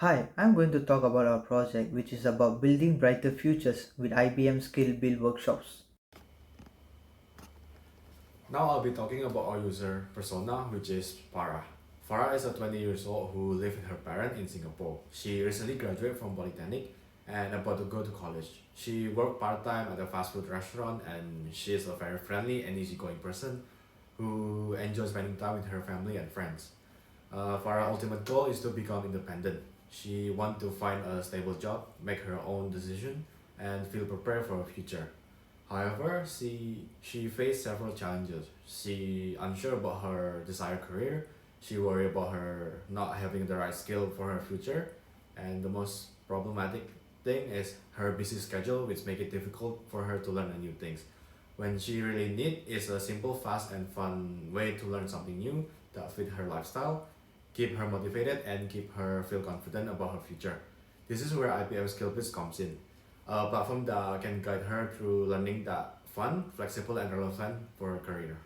Hi, I'm going to talk about our project which is about building brighter futures with IBM Skill Build workshops. Now I'll be talking about our user persona, which is Farah. Farah is a 20 years old who lives with her parents in Singapore. She recently graduated from Polytechnic and about to go to college. She worked part-time at a fast food restaurant and she is a very friendly and easygoing person who enjoys spending time with her family and friends. Farah's ultimate goal is to become independent. She wants to find a stable job, make her own decision, and feel prepared for her future. However, she faced several challenges. She unsure about her desired career. She worried about her not having the right skill for her future. And the most problematic thing is her busy schedule, which make it difficult for her to learn new things. When she really need is a simple, fast, and fun way to learn something new that fit her lifestyle, keep her motivated, and keep her feel confident about her future. This is where IPM SkillsBuild comes in. A platform that can guide her through learning that fun, flexible, and relevant for her career.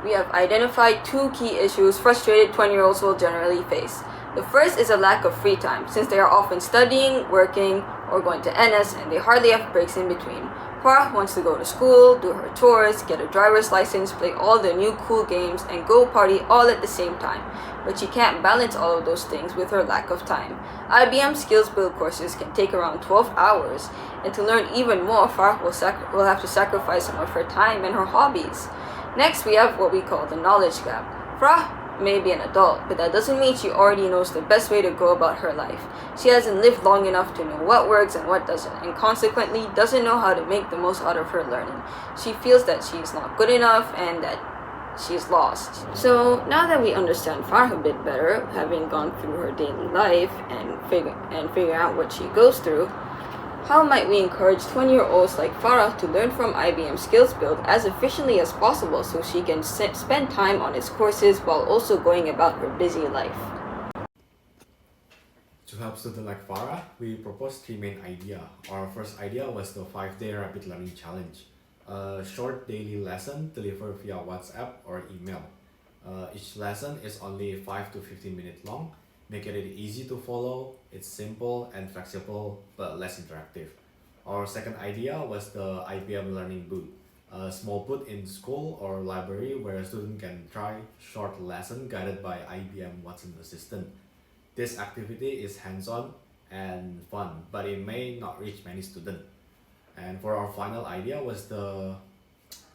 We have identified two key issues frustrated 20-year-olds will generally face. The first is a lack of free time, since they are often studying, working, or going to NS and they hardly have breaks in between. Farah wants to go to school, do her chores, get a driver's license, play all the new cool games, and go party all at the same time. But she can't balance all of those things with her lack of time. IBM SkillsBuild courses can take around 12 hours, and to learn even more, Farah will have to sacrifice some of her time and her hobbies. Next, we have what we call the knowledge gap. Farah may be an adult, but that doesn't mean she already knows the best way to go about her life. She hasn't lived long enough to know what works and what doesn't, and consequently doesn't know how to make the most out of her learning. She feels that she's not good enough and that she's lost. So now that we understand Farah a bit better, having gone through her daily life and figure out what she goes through, how might we encourage 20-year-olds like Farah to learn from IBM SkillsBuild as efficiently as possible so she can spend time on its courses while also going about her busy life? To help students like Farah, we proposed three main ideas. Our first idea was the 5-day rapid learning challenge. A short daily lesson delivered via WhatsApp or email. Each lesson is only 5 to 15 minutes long, making it easy to follow. It's simple and flexible but less interactive. Our second idea was the IBM Learning Booth, a small booth in school or library where a student can try short lesson guided by IBM Watson Assistant. This activity is hands-on and fun, but it may not reach many students. And for our final idea was the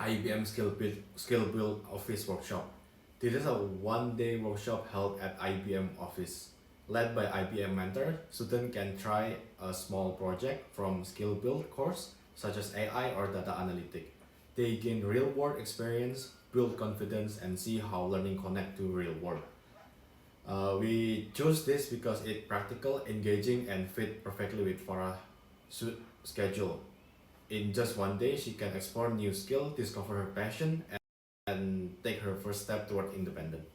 IBM SkillsBuild Office Workshop. This is a one-day workshop held at IBM Office. Led by IBM mentor, students can try a small project from SkillsBuild course, such as AI or data analytics. They gain real-world experience, build confidence, and see how learning connects to real world. We chose this because it's practical, engaging, and fit perfectly with Farah's schedule. In just one day, she can explore new skills, discover her passion, and take her first step toward independence.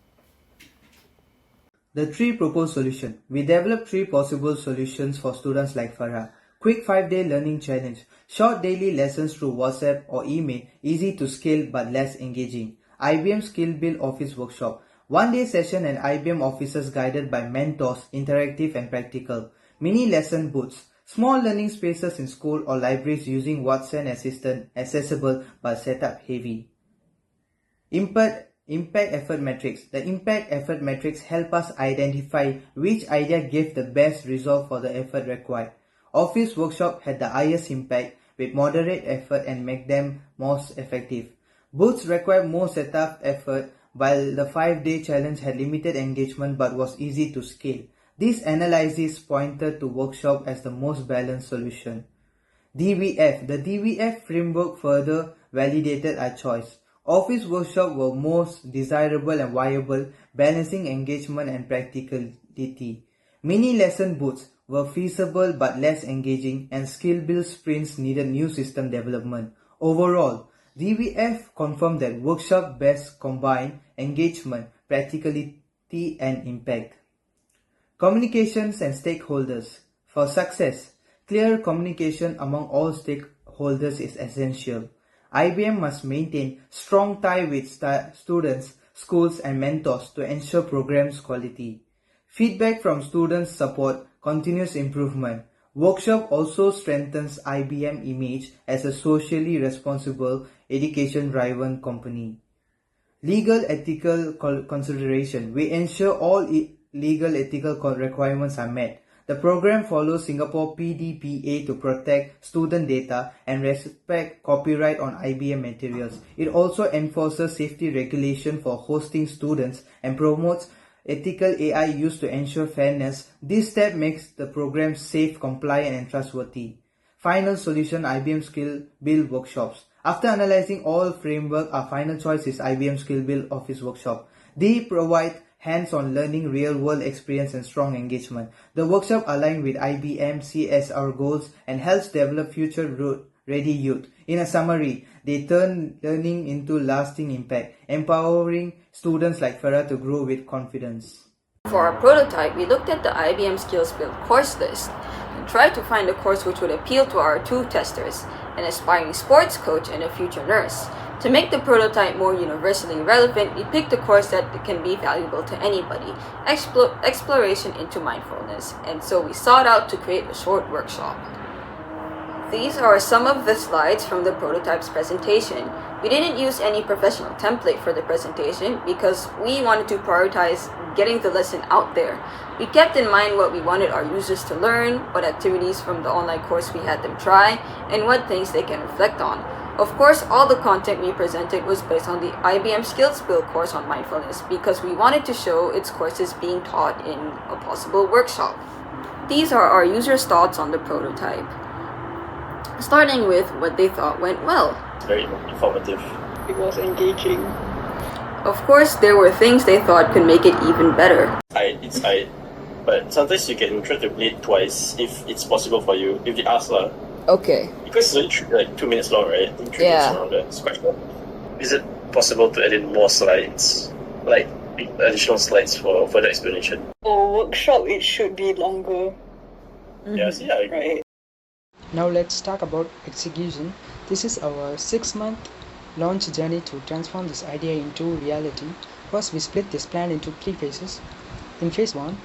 The three proposed solutions. We developed three possible solutions for students like Farah. Quick 5-day learning challenge. Short daily lessons through WhatsApp or email, easy to scale but less engaging. IBM Skill Build Office Workshop. 1-day session and IBM officers guided by mentors, interactive and practical. Mini lesson booths. Small learning spaces in school or libraries using Watson Assistant, accessible but setup heavy. Impact effort matrix. The impact effort matrix help us identify which idea gave the best result for the effort required. Office workshop had the highest impact with moderate effort and make them most effective. Booths require more setup effort while the 5-day challenge had limited engagement but was easy to scale. This analysis pointed to workshop as the most balanced solution. DVF. The DVF framework further validated our choice. Office workshops were most desirable and viable, balancing engagement and practicality. Mini lesson booths were feasible but less engaging, and skill build sprints needed new system development. Overall, DVF confirmed that workshop best combine engagement, practicality, and impact. Communications and stakeholders. For success, clear communication among all stakeholders is essential. IBM must maintain strong ties with students, schools, and mentors to ensure programs quality. Feedback from students support continuous improvement. Workshop also strengthens IBM image as a socially responsible, education-driven company. Legal ethical consideration. We ensure all legal ethical requirements are met. The program follows Singapore PDPA to protect student data and respect copyright on IBM materials. It also enforces safety regulation for hosting students and promotes ethical AI use to ensure fairness. This step makes the program safe, compliant, and trustworthy. Final solution, IBM SkillsBuild workshops. After analyzing all framework, our final choice is IBM SkillsBuild Office Workshop. They provide hands-on learning, real-world experience, and strong engagement. The workshop align with IBM CSR goals and helps develop future-ready youth. In a summary, they turn learning into lasting impact, empowering students like Farah to grow with confidence. For our prototype, we looked at the IBM SkillsBuild course list and tried to find a course which would appeal to our two testers, an aspiring sports coach and a future nurse. To make the prototype more universally relevant, we picked a course that can be valuable to anybody, exploration into mindfulness, and so we sought out to create a short workshop. These are some of the slides from the prototype's presentation. We didn't use any professional template for the presentation because we wanted to prioritize getting the lesson out there. We kept in mind what we wanted our users to learn, what activities from the online course we had them try, and what things they can reflect on. Of course, all the content we presented was based on the IBM SkillsBuild course on mindfulness because we wanted to show its courses being taught in a possible workshop. These are our users' thoughts on the prototype. Starting with what they thought went well. Very informative. It was engaging. Of course, there were things they thought could make it even better. But sometimes you can try to play it twice if it's possible for you, if they ask lah. Okay. Because it's only like 2 minutes long, right? I think 3 minutes around there. It's quite long. Is it possible to add in more slides? Like additional slides for further explanation? For workshop, it should be longer. Yeah, see, I agree. Right. Now let's talk about execution. This is our 6-month launch journey to transform this idea into reality. First, we split this plan into 3 phases. In phase 1,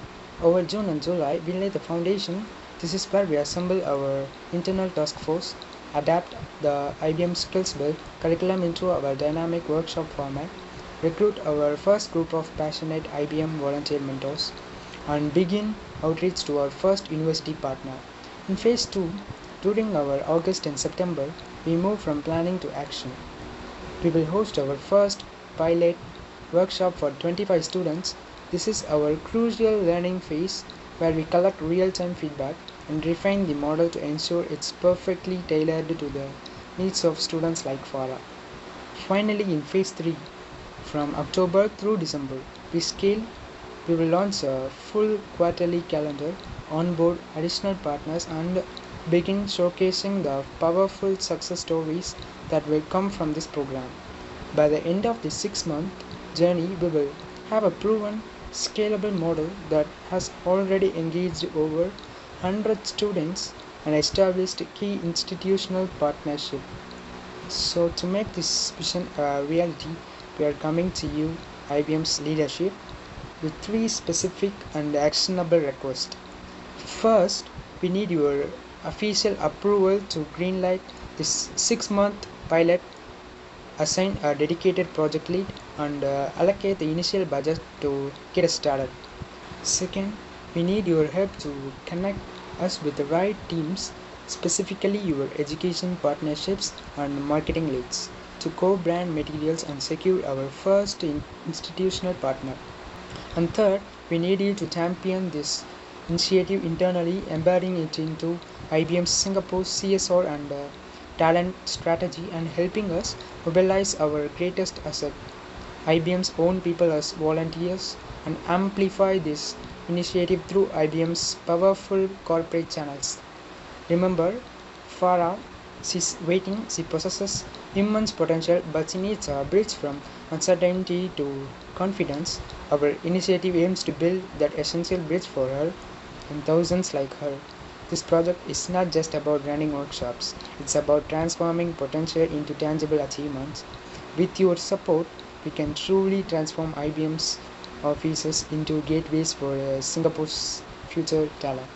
over June and July, we lay the foundation. This is where we assemble our internal task force, adapt the IBM SkillsBuild curriculum into our dynamic workshop format, recruit our first group of passionate IBM volunteer mentors, and begin outreach to our first university partner. In phase 2, during our August and September, we move from planning to action. We will host our first pilot workshop for 25 students. This is our crucial learning phase where we collect real-time feedback and refine the model to ensure it's perfectly tailored to the needs of students like Farah. Finally, in phase 3, from October through December, we will launch a full quarterly calendar, onboard additional partners, and begin showcasing the powerful success stories that will come from this program. By the end of the 6-month journey, we will have a proven, scalable model that has already engaged over 100 students and established key institutional partnership. So to make this vision a reality, we are coming to you, IBM's leadership, with 3 specific and actionable requests. First, we need your official approval to greenlight this 6-month pilot, assign a dedicated project lead, and allocate the initial budget to get us started. Second, we need your help to connect us with the right teams, specifically your education partnerships and marketing leads, to co-brand materials and secure our first institutional partner. And third, we need you to champion this initiative internally, embedding it into IBM's Singapore CSR and talent strategy, and helping us mobilize our greatest asset, IBM's own people as volunteers, and amplify this initiative through IBM's powerful corporate channels. Remember, Farah, she's waiting, she possesses immense potential, but she needs a bridge from uncertainty to confidence. Our initiative aims to build that essential bridge for her and thousands like her. This project is not just about running workshops, it's about transforming potential into tangible achievements. With your support, we can truly transform IBM's offices into gateways for Singapore's future talent.